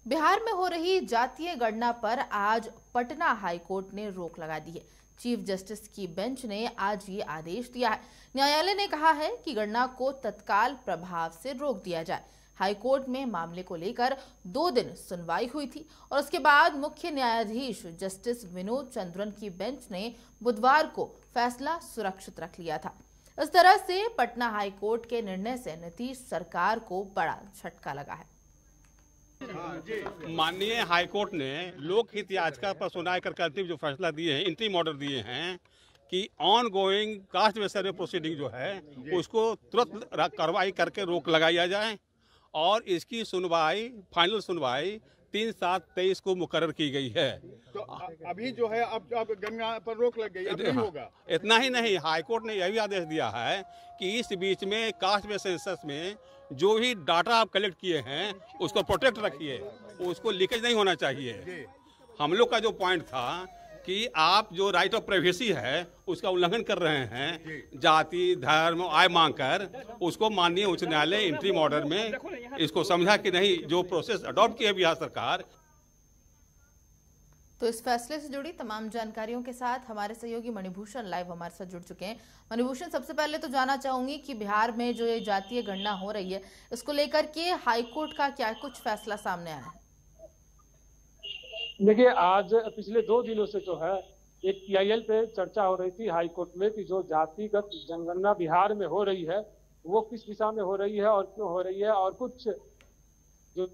बिहार में हो रही जातीय गणना पर आज पटना हाईकोर्ट ने रोक लगा दी है। चीफ जस्टिस की बेंच ने आज ये आदेश दिया है। न्यायालय ने कहा है कि गणना को तत्काल प्रभाव से रोक दिया जाए। हाईकोर्ट में मामले को लेकर 2 दिन सुनवाई हुई थी और उसके बाद मुख्य न्यायाधीश जस्टिस विनोद चंद्रन की बेंच ने बुधवार को फैसला सुरक्षित रख लिया था। इस तरह से पटना हाईकोर्ट के निर्णय से नीतीश सरकार को बड़ा झटका लगा है। माननीय हाईकोर्ट ने लोक हित याचिका पर सुनवाई करके अंतिम जो फैसला दिए हैं, इंटरिम ऑर्डर दिए हैं कि on going caste based survey proceeding जो है उसको तुरंत कार्रवाई करके रोक लगाया जाए और इसकी सुनवाई, फाइनल सुनवाई 3/7/23 को मुकर्रर की गई है। तो अभी जो है अब गणना पर रोक लग गई, अब नहीं होगा। इतना ही नहीं, हाईकोर्ट ने यह भी आदेश दिया है कि इस बीच में कास्ट बेस्ड सेंसस में जो भी डाटा आप कलेक्ट किए हैं उसको प्रोटेक्ट रखिए, उसको लीकेज नहीं होना चाहिए। हम लोग का जो पॉइंट था कि आप जो राइट ऑफ प्राइवेसी है उसका उल्लंघन कर रहे हैं, जाति धर्म आय मांग कर, उसको माननीय उच्च न्यायालय इंटरिम ऑर्डर में इसको समझा कि नहीं, जो प्रोसेस अडॉप्ट की है बिहार सरकार। तो इस फैसले से जुड़ी तमाम जानकारियों के साथ हमारे सहयोगी मणिभूषण लाइव हमारे साथ जुड़ चुके हैं। मणिभूषण, सबसे पहले तो जानना चाहूंगी कि बिहार में जो ये जातीय गणना हो रही है, इसको लेकर के हाईकोर्ट का क्या कुछ फैसला सामने आया है? देखिए, आज पिछले 2 दिनों से जो है एक PIL पे चर्चा हो रही थी हाईकोर्ट में कि जो जातिगत जनगणना बिहार में हो रही है वो किस दिशा में हो रही है और क्यों हो रही है, और कुछ जो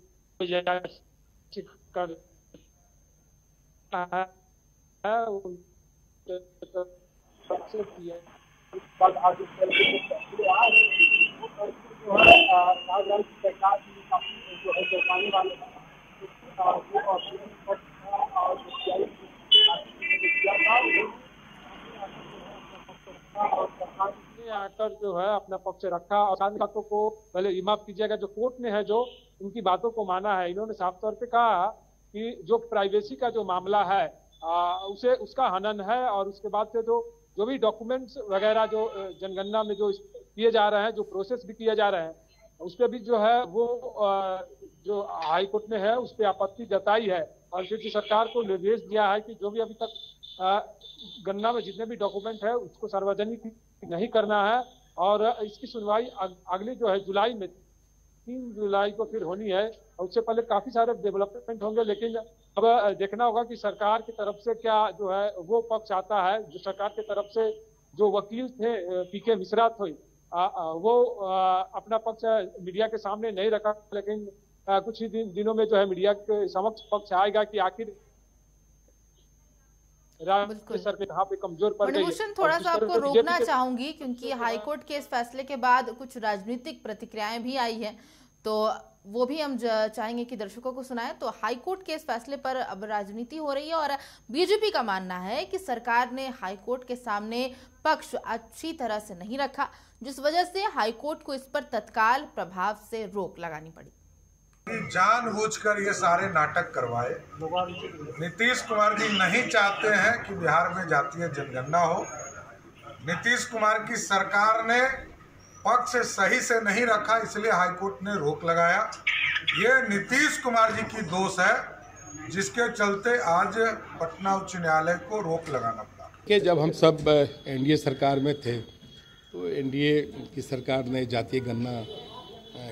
आकर जो है अपना पक्ष रखा और सारी बातों को पहले माफ कीजिएगा, जो कोर्ट ने है जो उनकी बातों को माना है। इन्होंने साफ तौर पे कहा कि जो प्राइवेसी का जो मामला है उसका हनन है, और उसके बाद से जो भी डॉक्यूमेंट्स वगैरह जो जनगणना में जो किए जा रहे हैं, जो प्रोसेस भी किए जा रहे हैं, उस पर भी जो है वो जो हाईकोर्ट ने है उस पर आपत्ति जताई है और फिर सरकार को निर्देश दिया है कि जो भी अभी तक गणना में जितने भी डॉक्यूमेंट है उसको सार्वजनिक नहीं करना है। और इसकी सुनवाई अगली जो है जुलाई में 3 जुलाई को फिर होनी है। उससे पहले काफी सारे डेवलपमेंट होंगे, लेकिन अब देखना होगा कि सरकार की तरफ से क्या जो है वो पक्ष आता है। जो सरकार की तरफ से जो वकील थे PK मिश्रा थे वो अपना पक्ष मीडिया के सामने नहीं रखा, लेकिन कुछ ही दिनों में जो है मीडिया के समक्ष पक्ष आएगा कि आखिर सर पे कहाँ पे कमजोर पड़ गई। मणिभूषण, थोड़ा सा आपको रोकना चाहूंगी क्योंकि हाईकोर्ट के इस फैसले के बाद कुछ राजनीतिक प्रतिक्रियाएं भी आई हैं, तो वो भी हम चाहेंगे कि दर्शकों को सुनाएं। तो हाईकोर्ट के इस फैसले पर अब राजनीति हो रही है और बीजेपी का मानना है कि सरकार ने हाईकोर्ट के सामने पक्ष अच्छी तरह से नहीं रखा, जिस वजह से हाईकोर्ट को इस पर तत्काल प्रभाव से रोक लगानी पड़ी। जानबूझकर ये सारे नाटक करवाए। नीतीश कुमार जी नहीं चाहते हैं कि बिहार में जातीय जनगणना हो। नीतीश कुमार की सरकार ने पक्ष सही से नहीं रखा, इसलिए हाईकोर्ट ने रोक लगाया। ये नीतीश कुमार जी की दोष है, जिसके चलते आज पटना उच्च न्यायालय को रोक लगाना पड़ा। कि जब हम सब NDA सरकार में थे तो NDA की सरकार ने जातीय गणना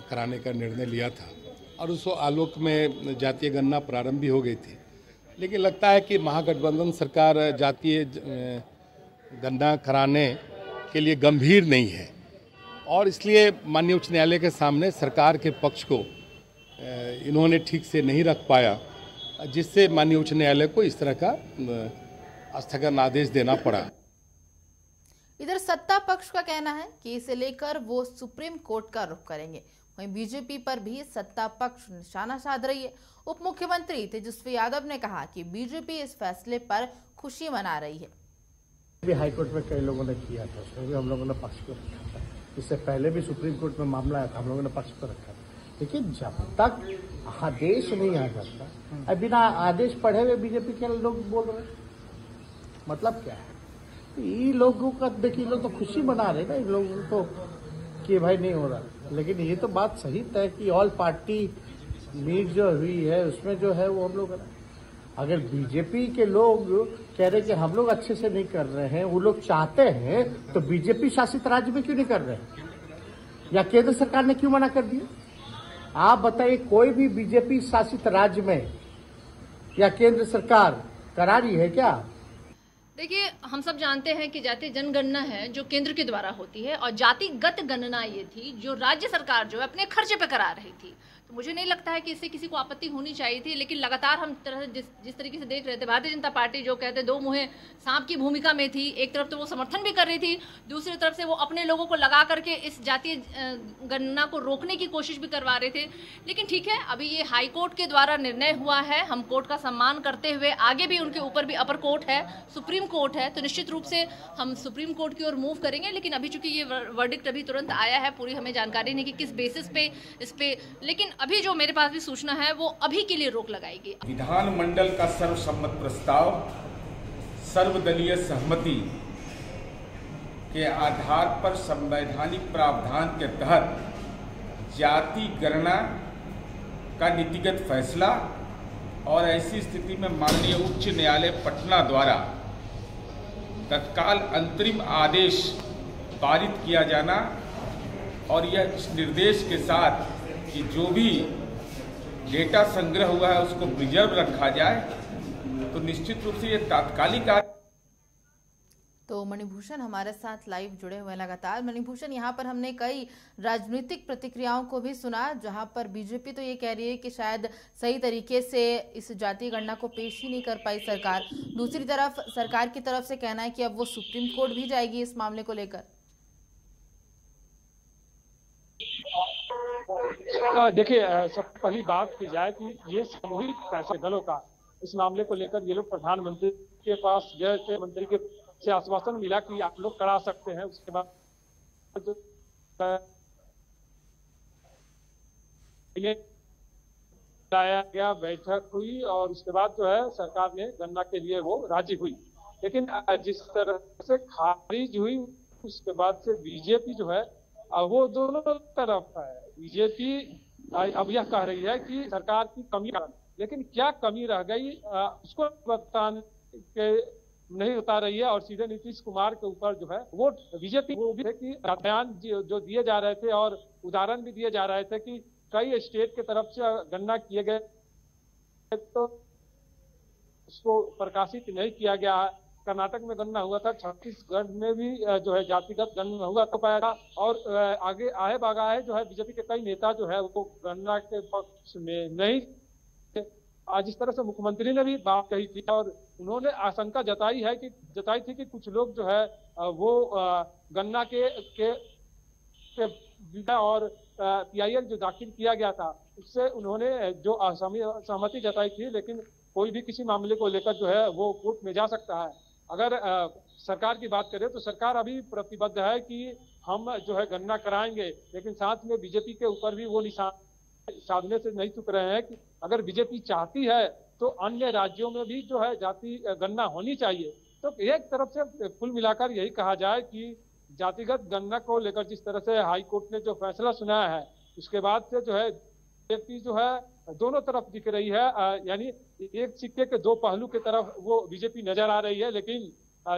कराने का निर्णय लिया था और उस आलोक में जातीय गणना प्रारंभ भी हो गई थी। लेकिन लगता है कि महागठबंधन सरकार जातीय गणना कराने के लिए गंभीर नहीं है और इसलिए माननीय उच्च न्यायालय के सामने सरकार के पक्ष को इन्होंने ठीक से नहीं रख पाया, जिससे माननीय उच्च न्यायालय को इस तरह का स्थगन आदेश देना पड़ा। इधर सत्ता पक्ष का कहना है कि इसे लेकर वो सुप्रीम कोर्ट का रुख करेंगे। वहीं बीजेपी पर भी सत्ता पक्ष निशाना साध रही है। उप मुख्यमंत्री तेजस्वी यादव ने कहा कि बीजेपी इस फैसले पर खुशी मना रही है। हाईकोर्ट में कई लोगों ने किया था, उसमें भी हम लोगों ने पक्ष को रखा था। इससे पहले भी सुप्रीम कोर्ट में मामला आया था, हम लोगों ने पक्ष को रखा था। लेकिन जब तक आदेश नहीं आ जाता, बिना आदेश पढ़े हुए बीजेपी के लोग बोल रहे, मतलब क्या है? ये लोगों का देखिए, लोग तो खुशी मना रहे ना, इन लोगों को कि भाई नहीं हो रहा। लेकिन ये तो बात सही है कि ऑल पार्टी मीट जो हुई है उसमें जो है वो हम लोग अगर बीजेपी के लोग कह रहे कि हम लोग अच्छे से नहीं कर रहे हैं, वो लोग चाहते हैं तो बीजेपी शासित राज्य में क्यों नहीं कर रहे हैं, या केंद्र सरकार ने क्यों मना कर दिया? आप बताइए, कोई भी बीजेपी शासित राज्य में या केंद्र सरकार करा रही है क्या? देखिए, हम सब जानते हैं कि जातीय जनगणना है जो केंद्र के द्वारा होती है और जातिगत गणना ये थी जो राज्य सरकार जो है अपने खर्चे पे करा रही थी। तो मुझे नहीं लगता है कि इससे किसी को आपत्ति होनी चाहिए थी, लेकिन लगातार हम जिस तरीके से देख रहे थे, भारतीय जनता पार्टी जो कहते दो मुँहे सांप की भूमिका में थी। एक तरफ तो वो समर्थन भी कर रही थी, दूसरी तरफ से वो अपने लोगों को लगा करके इस जातीय गणना को रोकने की कोशिश भी करवा रहे थे। लेकिन ठीक है, अभी ये हाई कोर्ट के द्वारा निर्णय हुआ है, हम कोर्ट का सम्मान करते हुए आगे भी उनके ऊपर भी अपर कोर्ट है, सुप्रीम कोर्ट है, तो निश्चित रूप से हम सुप्रीम कोर्ट की ओर मूव करेंगे। लेकिन अभी चूंकि ये वर्डिक्ट अभी तुरंत आया है, पूरी हमें जानकारी नहीं कि किस बेसिस पे इस पे, लेकिन अभी जो मेरे पास भी सूचना है वो अभी के लिए रोक लगाएगी। विधानमंडल का सर्वसम्मत प्रस्ताव सर्वदलीय सहमति के आधार पर संवैधानिक प्रावधान के तहत जाति गणना का नीतिगत फैसला और ऐसी स्थिति में माननीय उच्च न्यायालय पटना द्वारा तत्काल अंतरिम आदेश पारित किया जाना और यह इस निर्देश के साथ कि जो भी डेटा संग्रह हुआ है उसको प्रिजर्व रखा जाए, तो निश्चित रूप से ये तात्कालिक। तो मणिभूषण हमारे साथ लाइव जुड़े हुए लगातार। मणिभूषण, यहाँ पर हमने कई राजनीतिक प्रतिक्रियाओं को भी सुना, जहाँ पर बीजेपी तो ये कह रही है कि शायद सही तरीके से इस जातीय गणना को पेश ही नहीं कर पाई सरकार। दूसरी तरफ सरकार की तरफ से कहना है कि अब वो सुप्रीम कोर्ट भी जाएगी इस मामले को लेकर। देखिए, सब पहली बात की जाए कि ये सामूहिक फैसले दलों का इस मामले को लेकर ये लोग प्रधानमंत्री के पास गए, मंत्री के से आश्वासन मिला कि आप लोग करा सकते हैं। उसके बाद लाया गया, बैठक हुई और उसके बाद जो है सरकार ने गणना के लिए वो राजी हुई। लेकिन जिस तरह से खारिज हुई उसके बाद से बीजेपी जो है वो दोनों तरफ है। बीजेपी अब यह कह रही है कि सरकार की कमी, लेकिन क्या कमी रह गई उसको बताने के नहीं बता रही है और सीधे नीतीश कुमार के ऊपर जो है वो बीजेपी वो भी है कि बयान जो दिए जा रहे थे और उदाहरण भी दिए जा रहे थे कि कई स्टेट के तरफ से गणना किए गए तो उसको प्रकाशित नहीं किया गया है। कर्नाटक में गणना हुआ था, छत्तीसगढ़ में भी जो है जातिगत गणना हुआ तो पाया था और आगे आए बागा है जो है बीजेपी के कई नेता जो है वो गणना के पक्ष में नहीं। आज इस तरह से मुख्यमंत्री ने भी बात कही थी और उन्होंने आशंका जताई थी कि कुछ लोग जो है वो गन्ना के और पीआईएल जो दाखिल किया गया था उससे उन्होंने जो असहमति जताई थी, लेकिन कोई भी किसी मामले को लेकर जो है वो कोर्ट में जा सकता है। अगर सरकार की बात करें तो सरकार अभी प्रतिबद्ध है कि हम जो है गणना कराएंगे, लेकिन साथ में बीजेपी के ऊपर भी वो निशान साधने से नहीं चुक रहे हैं कि अगर बीजेपी चाहती है तो अन्य राज्यों में भी जो है जाति गणना होनी चाहिए। तो एक तरफ से कुल मिलाकर यही कहा जाए कि जातिगत गणना को लेकर जिस तरह से हाई कोर्ट ने जो फैसला सुनाया है उसके बाद से जो है बीजेपी जो है दोनों तरफ दिख रही है, यानी एक सिक्के के दो पहलू की तरफ वो बीजेपी नजर आ रही है। लेकिन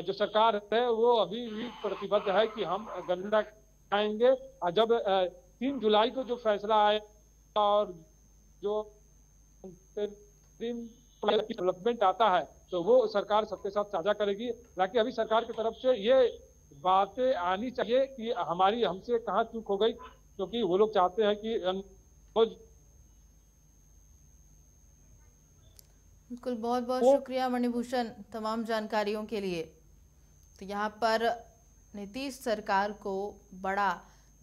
जो सरकार है वो अभी भी प्रतिबद्ध है कि हम गणना कराएंगे। जब 3 जुलाई को जो फैसला आए और जो डेवलपमेंट आता है तो वो सरकार सबके साथ साझा करेगी। हालांकि अभी सरकार की तरफ से ये बातें आनी चाहिए कि हमसे कहाँ चूक हो गई, क्योंकि वो लोग चाहते हैं कि बिल्कुल। बहुत बहुत शुक्रिया मणिभूषण तमाम जानकारियों के लिए। तो यहाँ पर नीतीश सरकार को बड़ा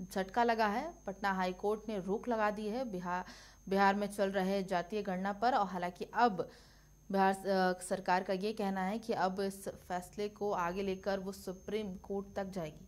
झटका लगा है। पटना हाई कोर्ट ने रोक लगा दी है बिहार में चल रहे जातीय गणना पर, और हालांकि अब बिहार सरकार का ये कहना है कि अब इस फैसले को आगे लेकर वो सुप्रीम कोर्ट तक जाएगी।